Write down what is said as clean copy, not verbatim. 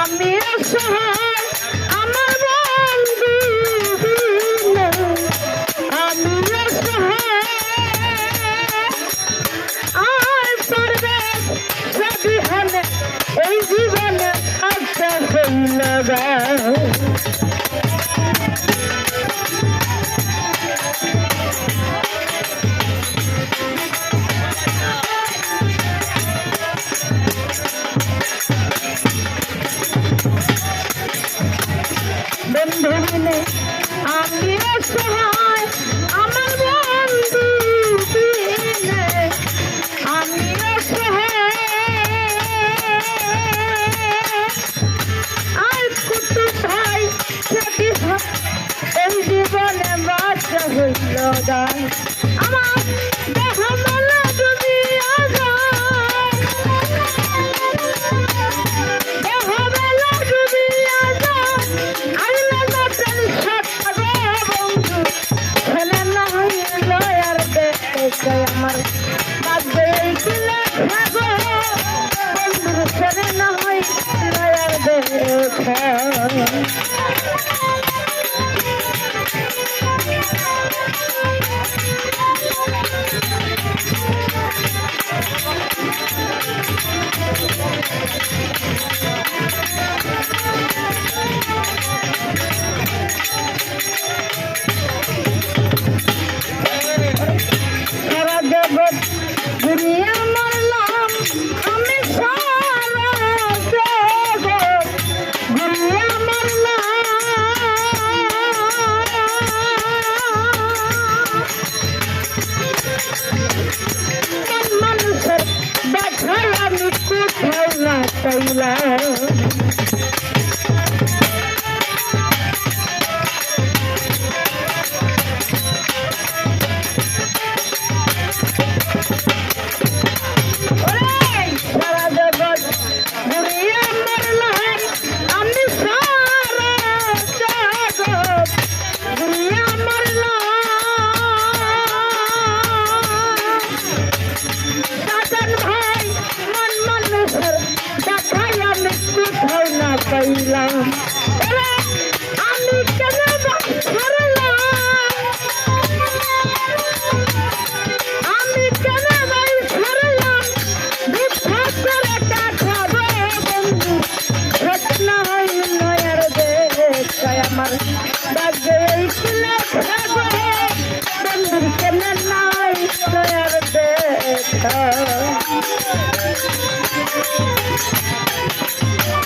আমি অসহায় আমার বন্ধু বিনে, আমি অসহায় আর পারবে সবিহানে এই জীবনে আশা হইল গা। বন্ধু বিনে আমি অসহায় আমার বন্ধু বিনে, আমি অসহায় আর কুটু ভাই যদি এই জীবনে বাঁচা হইল গান। আমার দেহ মেলা ডুবিয়া যায়, দেহ মেলা ডুবিয়া যায়, আইলা নতুন সাথে বন্ধু ছেলে না হইল আর দেখে আমার বাজে গেলে খাবো বন্ধু ছেলে না হইল আর দেখে। সারা জগৎ ঘুরিয়া মারলাম আমি, সারা জগৎ ঘুরিয়া মারলাম, মানুষের দেখায় আমি কোথাও না পাইলাম। পাইলাম আমি কেন ছাড়লাম, আমি কেন ছাড়লাম, দুঃখ করে খাবো বন্ধু ঘটনা হইল আর দেখায় আমার বাজে খাবো বন্ধু কেন নাই আর দেখা।